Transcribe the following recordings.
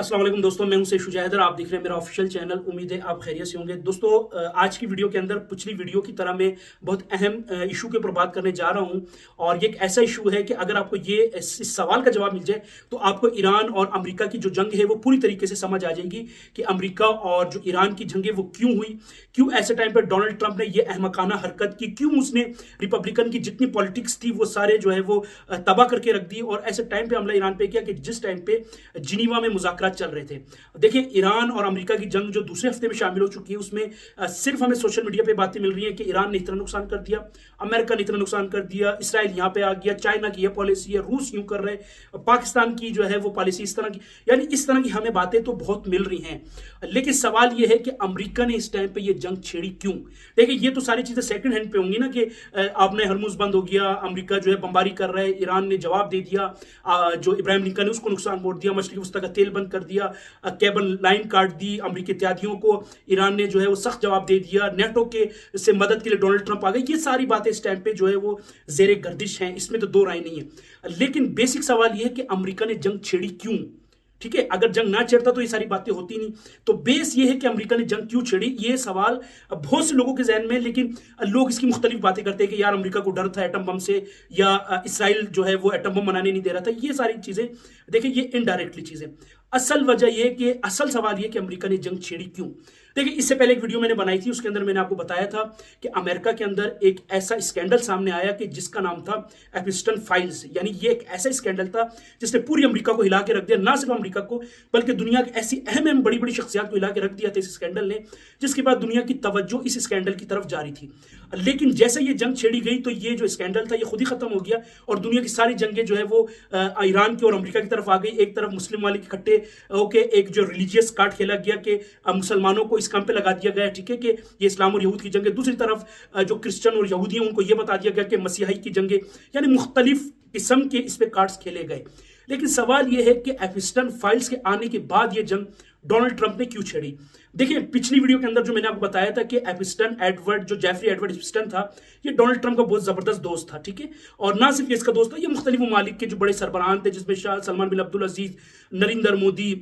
अस्सलाम वालेकुम दोस्तों, मैं हूं सैयद शुजाहिदर। आप देख रहे हैं मेरा ऑफिशियल चैनल। उम्मीद है आप खैरियत से होंगे। दोस्तों, आज की वीडियो के अंदर पिछली वीडियो की तरह मैं बहुत अहम इशू के ऊपर बात करने जा रहा हूं। और ये एक ऐसा इशू है कि अगर आपको ये इस सवाल का जवाब मिल जाए तो आपको ईरान और अमेरिका की जो जंग है वो पूरी तरीके से समझ आ जाएगी कि अमेरिका और जो ईरान की जंग है वो क्यों हुई, क्यों ऐसे टाइम पर डोनाल्ड ट्रंप ने ये अहमकाना हरकत की, क्यों उसने रिपब्लिकन की जितनी पॉलिटिक्स थी वो सारे जो है वो तबाह करके रख दी और ऐसे टाइम पे हमला ईरान पे किया कि जिस टाइम पे जिनीवा में मुज़ाकरात चल रहे थे। देखिए, ईरान और अमेरिका की जंग जो दूसरे हफ्ते में शामिल हो चुकी है उसमें सिर्फ हमें सोशल मीडिया पे बातें मिल रही हैं कि ईरान ने इतना नुकसान कर दिया, अमेरिका ने इतना नुकसान कर दिया, इसराइल यहाँ पे आ गया, चाइना की यह पॉलिसी है, रूस यूं कर रहे, पाकिस्तान की जो है वो पॉलिसी इस तरह की, यानी इस तरह की हमें बातें तो बहुत मिल रही हैं। लेकिन सवाल यह है कि अमेरिका ने इस टाइम पे ये जंग छेड़ी क्यों। देखिए, ये तो सारी चीजें सेकंड हैंड पे होंगी ना कि आपने हरमुज बंद हो गया, अमेरिका जो है बमबारी कर रहा है, ईरान ने जवाब दे दिया, जो इब्राहिम लिंकन ने उसको नुकसान पहुंच दिया, मशरकी वस्ता का तेल बंद कर दिया, केबल लाइन काट दी, अमेरिकी इत्यादियों को ईरान ने जो है वो सख्त जवाब दे दिया, नेटो के से मदद के लिए डोनाल्ड ट्रंप आ गए। ये सारी बातें इस टाइम पे जो है वो जेरे गर्दिश हैं, इसमें तो दो राय नहीं है। लेकिन बेसिक सवाल ये है कि अमेरिका ने जंग छेड़ी क्यों। ठीक है, अगर जंग ना छेड़ता तो ये सारी बातें होती नहीं। तो बेस ये है कि अमेरिका ने जंग क्यों छेड़ी, ये सवाल बहुत से लोगों के जहन में, लेकिन लोग इसकी मुख्तलिफ बातें करते हैं कि यार अमेरिका को डर था एटम बम से, या इसराइल जो है वो एटम बम बनाने नहीं दे रहा था। ये सारी चीजें देखिए, ये इनडायरेक्टली चीजें। असल वजह यह कि असल सवाल यह कि अमेरिका ने जंग छेड़ी क्यों। देखिए, इससे पहले एक वीडियो मैंने बनाई थी, उसके अंदर मैंने आपको बताया था कि अमेरिका के अंदर एक ऐसा स्कैंडल सामने आया कि जिसका नाम था एपिस्टन फाइल्स। यानी ये एक ऐसा स्कैंडल था जिसने पूरी अमेरिका को हिला के रख दिया, ना सिर्फ अमेरिका को बल्कि दुनिया की ऐसी अहम बड़ी बड़ी शख्सियात को हिला के रख दिया था इस स्कैंडल ने, जिसके बाद दुनिया की तवज्जो इस स्कैंडल की तरफ जारी थी। लेकिन जैसे ये जंग छेड़ी गई तो ये जो स्कैंडल था ये खुद ही खत्म हो गया और दुनिया की सारी जंगें जो है वो ईरान की और अमेरिका की तरफ आ गई। एक तरफ मुस्लिम वाले इकट्ठे होके एक जो रिलीजियस कार्ड खेला गया कि मुसलमानों को इस काम पे लगा दिया गया, ठीक है, कि ये इस्लाम और यहूद की जंग है। दूसरी तरफ जो क्रिश्चियन और यहूदी हैं उनको ये बता दिया गया कि मसीहाई की जंग है। यानी मुख्तलिफ किस्म के इस पे कार्ड्स खेले गए। लेकिन सवाल यह है कि एपिस्टन फाइल्स के आने के बाद ये जंग डोनाल्ड ट्रंप ने क्यों छेड़ी। देखिए, पिछली वीडियो के अंदर जो मैंने आपको बताया था कि एपिस्टन एडवर्ड, जो जेफरी एडवर्ड एपिस्टन था, ये डोनाल्ड ट्रंप का बहुत जबरदस्त दोस्त था। ठीक है, और ना सिर्फ इसका दोस्त था, ये मुख्तलिफ ममालिक के जो बड़े सरबराहान थे, जिसमें शाह सलमान बिन अब्दुल अजीज, नरेंद्र मोदी,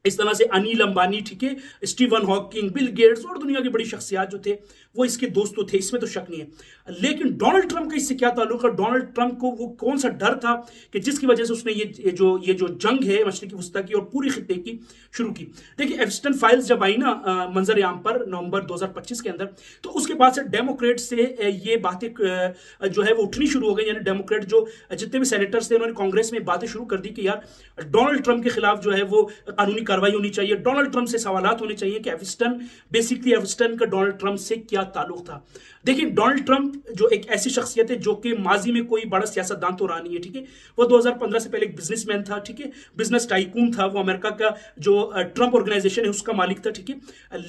इस तरह से अनिल अंबानी, ठीक है, स्टीवन हॉकिंग, बिल गेट्स और दुनिया की बड़ी शख्सियात जो थे वो इसके दोस्त तो थे, इसमें तो शक नहीं है। लेकिन डोनाल्ड ट्रंप का इससे क्या ताल्लुक है। डोनाल्ड ट्रंप को वो कौन सा डर था कि जिसकी वजह से उसने ये जो जंग है मशरिकी वस्ता की और पूरी खित्ते की शुरू की। देखिए, एपिस्टन फाइल्स जब आई ना मंजर आम पर नवंबर 2025 के अंदर, तो उसके बाद से डेमोक्रेट से ये बातें जो है वो उठनी शुरू हो गई। यानी डेमोक्रेट जो जितने भी सेनेटर्स थे उन्होंने कांग्रेस में बातें शुरू कर दी कि यार डोनाल्ड ट्रंप के खिलाफ जो है वो कानूनी कार्रवाई होनी चाहिए, डोनाल्ड ट्रंप से सवालात होने चाहिए कि एपिस्टन का डोनाल्ड ट्रंप से क्या ताल्लुक था। देखिए, डोनाल्ड ट्रंप जो एक ऐसी शख्सियत है जो कि माजी में कोई बड़ा सियासतदान तो रहा नहीं है। ठीक है, वो 2015 से पहले एक बिजनेसमैन था। ठीक है, बिजनेस टाइकून था, वो अमेरिका का जो ट्रंप ऑर्गेनाइजेशन है उसका मालिक था। ठीक है,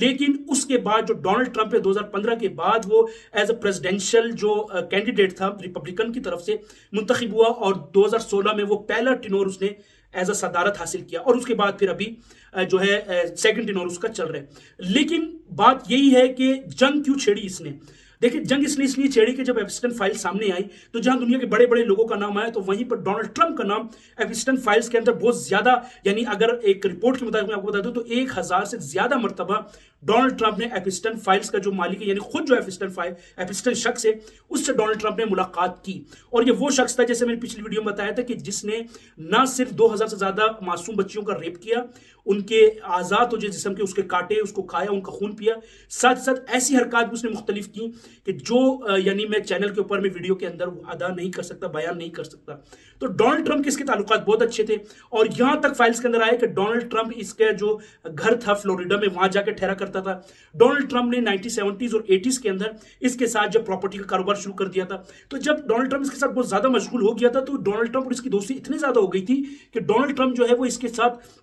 लेकिन उसके बाद जो डोनाल्ड ट्रंप है 2015 के बाद वो एज अ प्रेसिडेंशियल जो कैंडिडेट था रिपब्लिकन की तरफ से मुंतखब हुआ और 2016 में वो पहला टिनोर उसने एज अ सदारत हासिल किया और उसके बाद फिर अभी जो है सेकंड टिनोर उसका चल रहा है। लेकिन बात यही है कि जंग क्यों छेड़ी इसने। देखिए, जंग इसलिए छेड़ी कि जब एपिस्टन फाइल सामने आई तो जहां दुनिया के बड़े बड़े लोगों का नाम आया तो वहीं पर डोनाल्ड ट्रंप का नाम एपिस्टन फाइल्स के अंदर बहुत ज्यादा, यानी अगर एक रिपोर्ट के मुताबिक मैं आपको बता दूं तो 1000 से ज्यादा मरतबा डोनाल्ड ट्रंप ने एपिस्टन फाइल्स का जो मालिक है, यानी खुद जो एपिस्टन शख्स है, उससे डोनाल्ड ट्रंप ने मुलाकात की। और ये वो शख्स था, जैसे मैंने पिछली वीडियो में बताया था, कि जिसने ना सिर्फ 2000 से ज्यादा मासूम बच्चियों का रेप किया, उनके आजाद हो जिस्म के उसके काटे, उसको खाया, उनका खून पिया, साथ साथ ऐसी हरकत भी उसने मुख्तलिफ की कि जो यानी मैं चैनल के ऊपर में वीडियो के अंदर अदा नहीं कर सकता, बयान नहीं कर सकता। तो डोनाल्ड ट्रंप के इसके ताल्लुकात बहुत अच्छे थे और यहां तक फाइल्स के अंदर आया कि डोनाल्ड ट्रंप इसका जो घर था फ्लोरिडा में, वहां जाकर ठहरा करता था। डोनाल्ड ट्रंप ने 1970s और 80s के अंदर इसके साथ जब प्रॉपर्टी का कारोबार शुरू कर दिया था, तो जब डोनाल्ड ट्रंप इसके साथ बहुत ज्यादा मशगूल हो गया था तो डोनाल्ड ट्रंप और इसकी दोस्ती इतनी ज्यादा हो गई थी कि डोनाल्ड ट्रंप जो है वो इसके साथ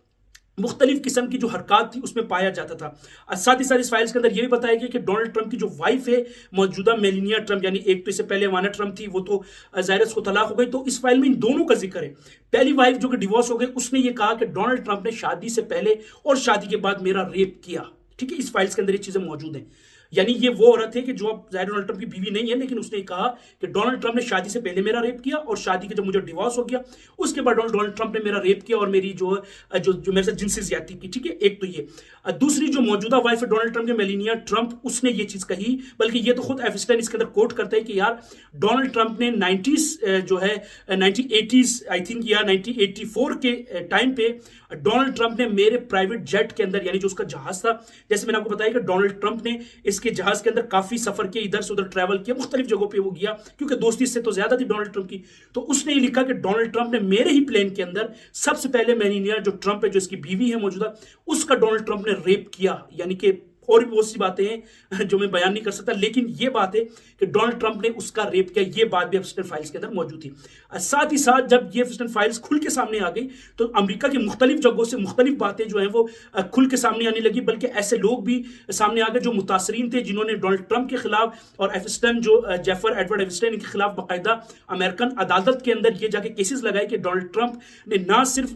मुख्तलिफ किस्म की जो हरकत थी उसमें पाया जाता था। साथ ही साथ इस फाइल्स के अंदर यह भी बताया गया कि डोनाल्ड ट्रंप की जो वाइफ है मौजूदा मेलिनिया ट्रंप, यानी एक तो इससे पहले वाना ट्रंप थी, वो तो जाहिर उसको तलाक हो गई, तो इस फाइल में इन दोनों का जिक्र है। पहली वाइफ जो कि डिवोर्स हो गई, उसने ये कहा कि डोनाल्ड ट्रंप ने शादी से पहले और शादी के बाद मेरा रेप किया। ठीक है, इस फाइल्स के अंदर ये चीजें मौजूद हैं। यानी ये वो औरत है कि जो अब डोनाल्ड ट्रंप की बीवी नहीं है, लेकिन उसने कहा कि डोनाल्ड ट्रंप ने शादी से पहले मेरा रेप किया और शादी के जब मुझे डिवोर्स हो गया उसके बाद डोनाल्ड ट्रंप ने मेरा रेप किया और मेरी जो जो जो मेरे साथ जिनसी ज्यादती की। ठीक है, एक तो ये। दूसरी जो मौजूदा वाइफ है डोनाल्ड ट्रंप के, मेलानिया ट्रंप, उसने ये चीज कही, बल्कि ये तो खुद एफस्टाइन इसके अंदर कोट करता है कि यार डोनाल्ड ट्रंप ने 90s जो है 1980s आई थिंक या 1984 के टाइम पे डोनाल्ड ट्रंप ने मेरे प्राइवेट जेट के अंदर, यानी जो उसका जहाज था, जैसे मैंने आपको बताया कि डोनाल्ड ट्रंप ने इसके जहाज के अंदर काफी सफर किया, इधर से उधर ट्रैवल किया, मुख्तलिफ जगहों पे वो गया क्योंकि दोस्ती इससे तो ज्यादा थी डोनाल्ड ट्रंप की। तो उसने ये लिखा कि डोनाल्ड ट्रंप ने मेरे ही प्लेन के अंदर सबसे पहले मेलानिया जो ट्रंप है, जो इसकी बीवी है मौजूदा, उसका डोनाल्ड ट्रंप ने रेप किया। यानी कि और भी बहुत सी बातें हैं जो मैं बयान नहीं कर सकता, लेकिन ये बात है कि डोनाल्ड ट्रंप ने उसका रेप किया, ये बात भी एफस्टाइन फाइल्स के अंदर मौजूद थी। साथ ही साथ जब ये एफस्टाइन फाइल्स खुल के सामने आ गई तो अमेरिका की मुख्तलिफ जगहों से मुख्तलिफ बातें जो है वो खुल के सामने आने लगी, बल्कि ऐसे लोग भी सामने आ गए जो मुतासरीन थे, जिन्होंने डोनाल्ड ट्रंप के खिलाफ और एफस्टाइन जो जेफर एडवर्ड एफस्टाइन के खिलाफ बाकायदा अमेरिकन अदालत के अंदर ये जाके केसेस लगाए कि डोनाल्ड ट्रंप ने ना सिर्फ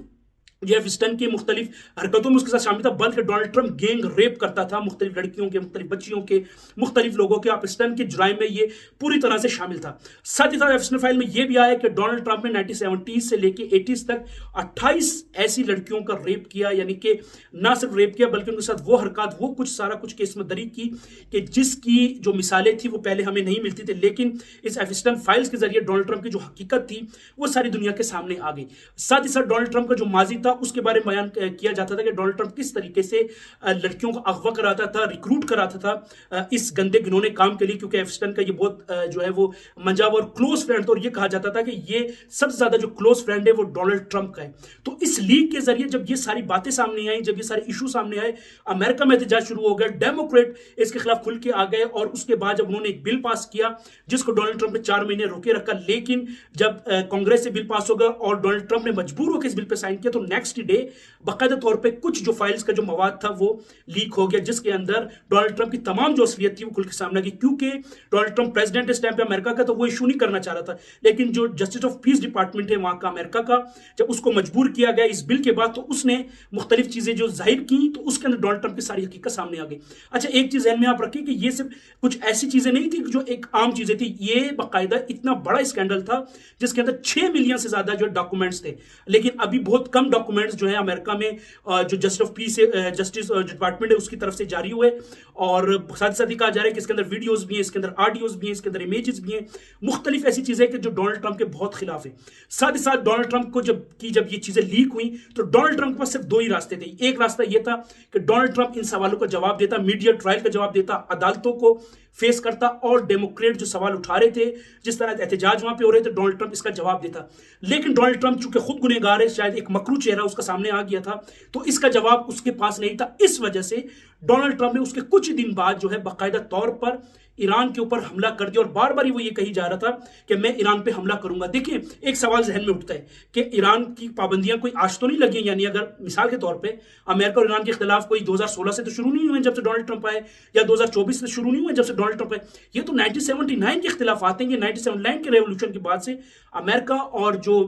जो एफस्टाइन की मुख्तलिफ हरकतों में उसके साथ शामिल था, बल्कि डोनाल्ड ट्रंप गैंग रेप करता था मुख्तलिफ लड़कियों के, मुख्तलिफ बच्चियों के, मुख्तलिफ लोगों के। एफस्टाइन के जुराइम में ये पूरी तरह से शामिल था। साथ ही साथ एफस्टाइन फाइल में ये भी आया कि डोनाल्ड ट्रंप ने 1970s से लेके 80s तक 28 ऐसी लड़कियों का रेप किया, यानी कि ना सिर्फ रेप किया बल्कि उनके साथ वो हरकत, वो कुछ सारा कुछ केस में दरी की कि जिसकी जो मिसालें थी वो पहले हमें नहीं मिलती थी, लेकिन इस एफस्टाइन फाइल्स के जरिए डोनाल्ड ट्रंप की जो हकीकत थी वो सारी दुनिया के सामने आ गई। साथ ही साथ डोनाल्ड ट्रंप का जो माजी था उसके बारे में बयान किया जाता था कि डोनाल्ड ट्रंप किस तरीके से लड़कियों को अगवा कराता था, रिक्रूट कराता था इस गंदे घिनौने काम के लिए, क्योंकि एफस्टाइन का ये बहुत जो है वो मंजाव और क्लोज फ्रेंड था, और ये कहा जाता था कि ये सबसे ज्यादा जो क्लोज फ्रेंड है वो डोनाल्ड ट्रंप का है। तो इस लीक के जरिए जब ये सारी बातें सामने आई, जब ये सारे इशू सामने आए, अमेरिका में एहतजाज शुरू हो गया, डेमोक्रेट इसके खिलाफ खुल के आ गए, और उसके बाद जब उन्होंने एक बिल पास किया जिसको डोनाल्ड ट्रंप ने 4 महीने रोके रखा, लेकिन जब कांग्रेस से बिल पास होगा और डोनाल्ड ट्रंप ने मजबूर होकर इस बिल पर साइन किया तो नेक्स्ट डे बाकायदा तौर पे कुछ जो फाइल्स का जो मवाद था वो लीक हो गया, जिसके अंदर डोनाल्ड ट्रंप की तमाम जो असलियत थी वो खुल के सामने आ गई। क्योंकि डोनाल्ड ट्रंप प्रेसिडेंट इस टाइम पे अमेरिका का, तो वो इशू नहीं करना चाह रहा था, लेकिन जो जस्टिस ऑफ पीस डिपार्टमेंट है वहां का अमेरिका का, जब उसको मजबूर किया गया इस बिल के बाद, तो उसने मुख्तलिफ चीजें जो जाहिर की, तो उसके अंदर डोनाल्ड ट्रंप की सारी हकीकत सामने आ गई। अच्छा, एक चीज ध्यान में आप रखिए कि ये सिर्फ कुछ ऐसी चीजें नहीं थी जो एक आम चीजें थी, ये बाकायदा इतना बड़ा स्कैंडल था जिसके अंदर 6 मिलियन से ज्यादा जो डॉक्यूमेंट्स थे। लेकिन अभी बहुत कम डॉक्यूमेंट्स जो है अमेरिका में जो justice of peace justice department है उसकी तरफ से जारी हुए, और साथ ही साथ ही कहा जा रहा है कि इसके अंदर वीडियोस भी हैं, इसके अंदर ऑडियोस भी हैं, इसके अंदर इमेजेस भी हैं, मुख्तलिफ ऐसी चीजें कि जो डोनाल्ड ट्रंप के बहुत खिलाफ है। साथ ही साथ डोनाल्ड ट्रंप को जब ये चीजें लीक हुई तो डोनाल्ड ट्रंप के पास सिर्फ 2 ही रास्ते थे। एक रास्ता यह था कि डोनाल्ड ट्रंप इन सवालों का जवाब देता, मीडिया ट्रायल का जवाब देता, अदालतों को फेस करता, और डेमोक्रेट जो सवाल उठा रहे थे, जिस तरह एहतजाज वहां पे हो रहे थे, डोनाल्ड ट्रंप इसका जवाब देता। लेकिन डोनाल्ड ट्रंप चूंकि खुद गुनहगार है, शायद एक मकरू चेहरा उसका सामने आ गया था, तो इसका जवाब उसके पास नहीं था। इस वजह से डोनाल्ड ट्रंप ने उसके कुछ दिन बाद जो है बाकायदा तौर पर ईरान के ऊपर हमला कर दिया, और बार बार वो ये कही जा रहा था कि मैं ईरान पे हमला करूंगा। देखिए, एक सवाल जहन में उठता है कि ईरान की पाबंदियां कोई आज तो नहीं लगी, यानी अगर मिसाल के तौर पे अमेरिका और ईरान के खिलाफ कोई 2016 से तो शुरू नहीं हुए जब से डोनाल्ड ट्रंप आए, या 2024 से शुरू नहीं हुए जब से डोनाल्ड ट्रंप आए, ये तो 1979 के खिलाफ आते हैं। ये 1979 के रेवोल्यूशन के बाद से अमेरिका और जो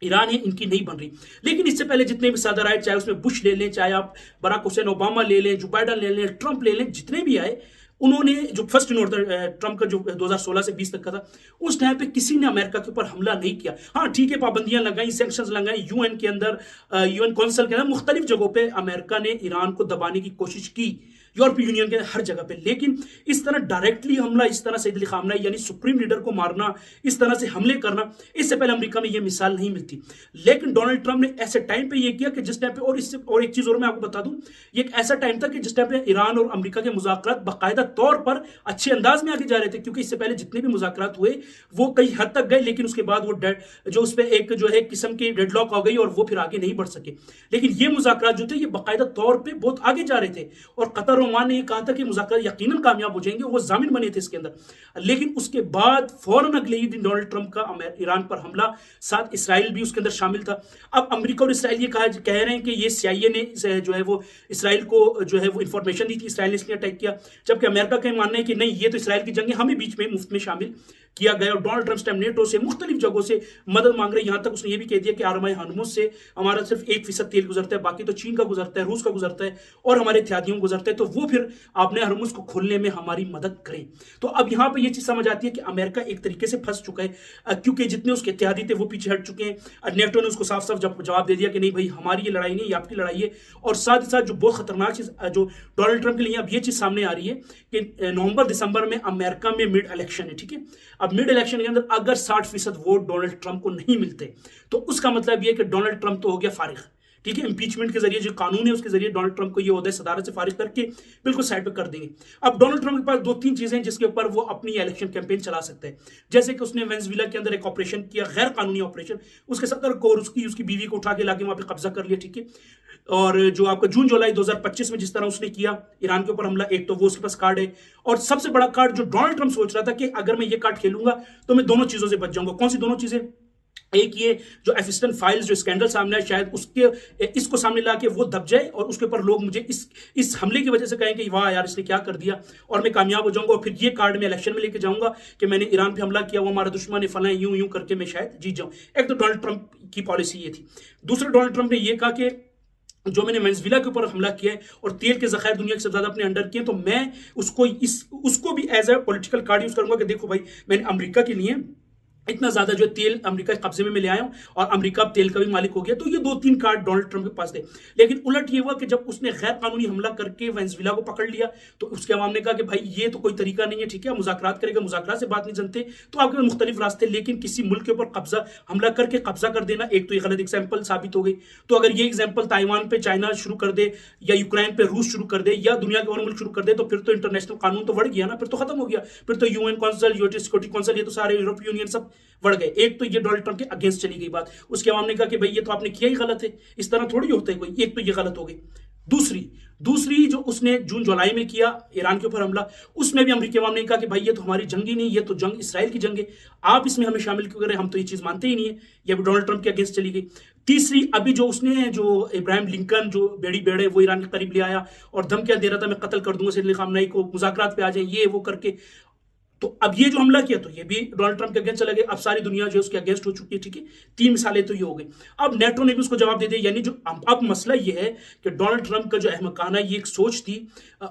ईरान है इनकी नहीं बन रही। लेकिन इससे पहले जितने भी सदर आए, चाहे उसमें बुश ले लें, चाहे आप बराक हुसैन ओबामा ले लें, जो बाइडन ले लें, ट्रंप ले लें, जितने भी आए, उन्होंने जो फर्स्ट ट्रंप का जो 2016 से 20 तक का था, उस टाइम पे किसी ने अमेरिका के ऊपर हमला नहीं किया। हाँ ठीक है, पाबंदियां लगाई, सैंक्शंस लगाई, यूएन के अंदर, यूएन काउंसिल के अंदर, मुख्तलिफ जगहों पे अमेरिका ने ईरान को दबाने की कोशिश की, यूरोपीय यूनियन के हर जगह पे। लेकिन इस तरह डायरेक्टली हमला, इस तरह सईद अली खामनेई यानी सुप्रीम लीडर को मारना, इस तरह से हमले करना, इससे पहले अमेरिका में यह मिसाल नहीं मिलती। लेकिन डोनाल्ड ट्रंप ने ऐसे टाइम पे यह किया कि जिस टाइम पे, और एक चीज और मैं आपको बता दूं, ये एक ऐसा टाइम था कि जिस टाइम पे ईरान और अमेरिका के मुज़ाकरात बाकायदा तौर पर अच्छे अंदाज में आगे जा रहे थे, क्योंकि इससे पहले जितने भी मुज़ाकरात हुए वो कई हद तक गए, लेकिन उसके बाद वो जो उस पर एक जो है किस्म की डेडलॉक हो गई और वो फिर आगे नहीं बढ़ सके। लेकिन ये मुज़ाकरात जो थे ये बाकायदा तौर पर बहुत आगे जा रहे थे, और कतर और ओमान ने यह कहा था कि मुज़ाकरात यकीनन कामयाब हो जाएंगे, वो जामिन बने थे इसके अंदर। लेकिन उसके बाद फौरन अगले ही दिन डोनाल्ड ट्रंप का ईरान पर हमला, साथ इसराइल भी उसके अंदर शामिल था। अब अमेरिका और इसराइल ये कह रहे हैं कि ये CIA ने जो है वो इसराइल को जो है वो इंफॉर्मेशन दी थी, इसराइल ने इसलिए अटैक किया, जबकि अमेरिका का मानना है कि नहीं, ये तो इसराइल की जंग है, हमें बीच में मुफ्त में शामिल किया गया। और डोनाल्ड ट्रंप इस टाइम नेटो से मुख्तलिफ जगहों से मदद मांग रहे हैं। यहां तक उसने ये भी कह दिया कि आरमाई हरमुज से हमारा सिर्फ 1% तेल गुजरता है, बाकी तो चीन का गुजरता है, रूस का गुजरता है और हमारे इत्यादियों गुजरता है, तो वो फिर आपने हरमुज को खोलने में हमारी मदद करें। तो अब यहां पर यह चीज समझ आती है कि अमेरिका एक तरीके से फंस चुका है, क्योंकि जितने उसके इत्यादी थे वो पीछे हट चुके हैं। नेटो ने उसको साफ साफ जवाब दे दिया कि नहीं भाई, हमारी ये लड़ाई नहीं, ये आपकी लड़ाई है। और साथ ही साथ जो बहुत खतरनाक चीज जो डोनाल्ड ट्रंप के लिए अब ये चीज सामने आ रही है कि नवंबर दिसंबर में अमेरिका में मिड इलेक्शन है, ठीक है। अब मिड इलेक्शन के अंदर अगर 60% वोट डोनाल्ड ट्रंप को नहीं मिलते तो उसका मतलब यह कि डोनाल्ड ट्रंप तो हो गया फारिग, ठीक है। इंपीचमेंट के जरिए जो कानून है उसके जरिए डोनाल्ड ट्रंप को ये ओहदे सदारत से फारिग करके बिल्कुल साइड पे कर देंगे। अब डोनाल्ड ट्रंप के पास 2-3 चीजें हैं जिसके ऊपर वो अपनी इलेक्शन कैंपेन चला सकते हैं। जैसे कि उसने वेनेजुएला के अंदर एक ऑपरेशन किया, गैर कानूनी ऑपरेशन, उसके सदर को और उसकी बीवी को उठा के लाके वहां पे कब्जा कर लिया, ठीक है। और जो आपका जून जुलाई 2025 में जिस तरह उसने किया ईरान के ऊपर हमला, एक तो वो उसके पास कार्ड है। और सबसे बड़ा कार्ड जो डोनाल्ड ट्रंप सोच रहा था कि अगर मैं ये कार्ड खेलूंगा तो मैं दोनों चीजों से बच जाऊंगा। कौन सी दोनों चीजें? एक ये जो एफिस्टन फाइल्स जो स्कैंडल सामने है, शायद उसके इसको सामने लाके वो दब जाए और उसके ऊपर लोग मुझे इस हमले की वजह से कहें कि वाह यार इसने क्या कर दिया, और मैं कामयाब हो जाऊंगा और फिर ये कार्ड में इलेक्शन में लेके जाऊंगा कि मैंने ईरान पे हमला किया, वो हमारा दुश्मन है, फलां, यूं यूं करके मैं शायद जीत जाऊं। एक तो डोनाल्ड ट्रंप की पॉलिसी ये थी। दूसरा, डोनाल्ड ट्रंप ने ये कहा कि जो मैंने वेनेजुएला के ऊपर हमला किया है और तेल के जखायर दुनिया के सबसे ज्यादा अपने अंडर किए, तो मैं उसको भी as a political card use करूंगा कि देखो भाई, मैंने अमेरिका के लिए इतना ज्यादा जो तेल अमेरिका के कब्जे में मैं ले आया हूं और अमेरिका अब तेल का भी मालिक हो गया। तो ये 2-3 कार्ड डोनाल्ड ट्रंप के पास थे। लेकिन उलट ये हुआ कि जब उसने गैर कानूनी हमला करके वेनेजुएला को पकड़ लिया तो उसके अवाम ने कहा कि भाई ये तो कोई तरीका नहीं है, ठीक है, मुज़ाकरात करेगा, मुज़ाकरात से बात नहीं जनते, तो आपके पास मुख्तलिफ रास्ते। लेकिन किसी मुल्क के ऊपर हमला करके कब्जा कर देना, एक तो ये गलत एग्जाम्पल साबित हो गई। तो अगर ये एग्जाम्पल ताइवान पे चाइना शुरू कर दे या यूक्रेन पे रूस शुरू कर दे या दुनिया के और मुल्क शुरू कर दे, तो फिर तो इंटरनेशनल कानून तो बढ़ गया ना, फिर तो खत्म हो गया। फिर तो UN council, United security council, ये तो सारे यूरोपीय यूनियन सब बढ़ गए। एक तो ये डोनाल्ड ट्रंप के अगेंस्ट चली गई बात, उसके अवाम ने कहा कि भाई ये तो आपने किया ही गलत है, इस तरह थोड़ी होता है कोई। एक तो ये गलत हो गई। दूसरी जो उसने जून जुलाई में किया ईरान के ऊपर हमला, उसमें भी अमेरिकी अवाम ने कहा कि भाई ये तो हमारी जंग ही नहीं, ये तो जंग इसराइल की जंग है, आप इसमें हमें शामिल क्यों करें, हम तो ये चीज मानते ही नहीं है। ये भी डोनाल्ड ट्रंप के अगेंस्ट चली गई। तीसरी, अभी जो उसने जो इब्राहिम लिंकन जो बेड़ी बेड़े वो ईरान के करीब ले आया और धमकियां दे रहा था मैं कत्ल कर दूंगा सैयद अली खामनेई को, मुज़ाकरात पे आ जाए, ये वो करके, तो अब ये जो हमला किया तो ये भी डोनाल्ड ट्रंप के अगेंस्ट चला गया। अब सारी दुनिया जो उसके अगेंस्ट हो चुकी है, ठीक है। 3 मिसालें तो ये हो गई। अब नेटो ने भी उसको जवाब दे दिया। यानी जो अब मसला ये है कि डोनाल्ड ट्रंप का जो अहमकाना ये एक सोच थी,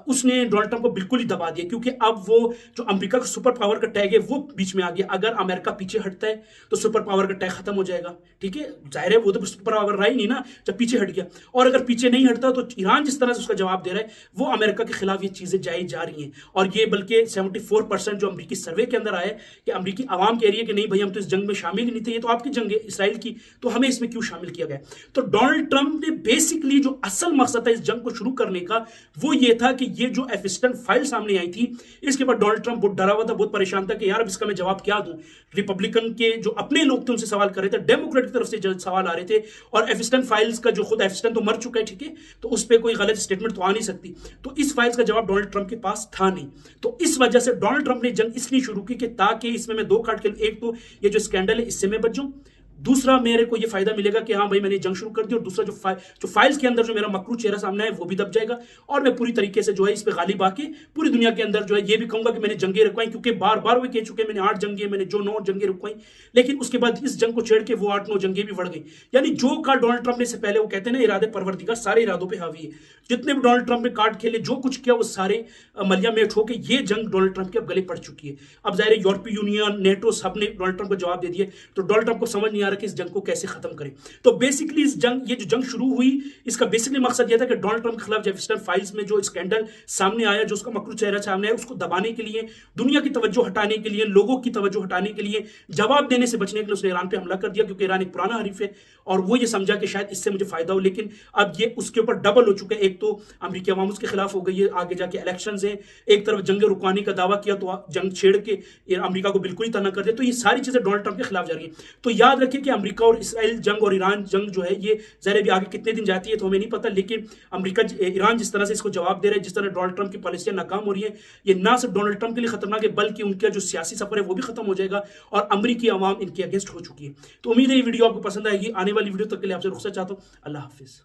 उसने डोनाल्ड ट्रंप को बिल्कुल ही दबा दिया, क्योंकि अब वो जो अमेरिका का सुपर पावर का टैग है वो बीच में आ गया। अगर अमेरिका पीछे हटता है तो सुपर पावर का टैग खत्म हो जाएगा, ठीक है। जाहिर है वो तो सुपर पावर रहा ही नहीं ना जब पीछे हट गया। और अगर पीछे नहीं हटता तो ईरान जिस तरह से उसका जवाब दे रहा है वो अमेरिका के खिलाफ ये चीजें जाई जा रही हैं। और ये बल्कि 74% जो अमेरिकी सर्वे के अंदर है कि अमेरिकी आवाम कह रही है कि नहीं भाई हम तो इस जंग में शामिल ही नहीं थे, ये तो आपकी जंग है इसराइल की, तो हमें इसमें क्यों शामिल किया गया। तो डोनाल्ड ट्रंप ने बेसिकली जो असल मकसद था इस जंग को शुरू करने का वो ये था कि ये जो एफिस्टन फाइल सामने आई थी इसके बाद डोनाल्ड ट्रंप बहुत डरा हुआ था, बहुत परेशान था कि यार अब इसका मैं जवाब क्या दूं। रिपब्लिकन के जो अपने लोग थे उनसे सवाल कर रहे थे, डेमोक्रेट की तरफ से सवाल आ रहे थे, और एफिस्टन फाइल्स का जो खुद एफिस्टन तो मर चुका है, ठीक है, तो उस पर कोई गलत स्टेटमेंट तो आ नहीं सकती। तो इस फाइल्स का जवाब डोनाल्ड ट्रंप के पास था नहीं। तो इस वजह से डोनाल्ड ट्रंप ने जंग इसलिए शुरू की कि ताकि इसमें मैं 2 कार्ड खेलूं। एक तो ये जो स्कैंडल है इससे मैं बच जाऊं, दूसरा मेरे को ये फायदा मिलेगा कि हाँ भाई मैंने जंग शुरू कर दी, और दूसरा जो फाइल्स के अंदर जो मेरा मकरू चेहरा सामने है वो भी दब जाएगा, और मैं पूरी तरीके से जो है इस पे गालिब आके पूरी दुनिया के अंदर जो है ये भी कहूंगा कि मैंने जंगें रुकवाई, क्योंकि बार बार वो कह चुके मैंने 8 जंगें, मैंने जो 9 जंगें रुकवाई, लेकिन उसके बाद इस जंग को छेड़ के वो 8-9 जंगें भी बढ़ गई। यानी जो कार्ड डोनाल्ड ट्रंप ने से पहले, वो कहते हैं ना इरादे परवरदिगार सारे इरादों पर हावी है, जितने भी डोनाल्ड ट्रंप ने कार्ड खेले, जो कुछ किया वो सारे मलिया मेट होकर ये जंग डोनाल्ड ट्रंप के अब गले पड़ चुकी है। अब जाहिर है यूरोपीय यूनियन, नेटो सब ने डोनाल्ड ट्रंप को जवाब दे दिए, तो डोनाल्ड ट्रंप को समझ नहीं आ रहा कि इस जंग को कैसे खत्म करें। तो बेसिकली ये जो जंग शुरू हुई इसका बेसिकली मकसद यह था कि डोनाल्ड ट्रंप के खिलाफ एफिस्टन फाइल्स में जो स्कैंडल सामने आया, जो उसका मकरू चेहरा सामने आया, उसको दबाने के लिए, दुनिया की तवज्जो हटाने के लिए, लोगों की तवज्जो हटाने के लिए, जवाब देने से बचने के लिए उसने ईरान पे हमला कर दिया, क्योंकि ईरान एक पुराना हरीफ है और वो ये समझा कि शायद इससे मुझे फायदा हो। लेकिन अब ये उसके ऊपर डबल हो चुका है। एक तो अमेरिकी अवाम उसके खिलाफ हो गई है, आगे जाके इलेक्शन है, एक तरफ जंग रुकवाने का दावा किया तो जंग छेड़ के अमेरिका को बिल्कुल ही तना कर दिया। तो ये सारी चीजें डोनाल्ड ट्रंप के खिलाफ जा रही है। तो याद रखिए कि अमेरिका और इसराइल जंग और ईरान जंग जो है ये ज़ाहिर भी आगे कितने दिन जाती है तो हमें नहीं पता, लेकिन अमेरिका ईरान जिस तरह से इसको जवाब दे रहा है, जिस तरह डोनाल्ड ट्रंप की पॉलिसियां नाकाम हो रही है, ये ना सिर्फ डोनाल्ड ट्रंप के लिए खतरनाक है बल्कि उनका जो सियासी सफर है वो भी खत्म हो जाएगा और अमेरिकी अवाम इनके अगेंस्ट हो चुकी है। तो उम्मीद है ये वीडियो आपको पसंद आएगी। आने वाली वीडियो तक के लिए आपसे रुखसत चाहता हूं। अल्लाह हाफिज।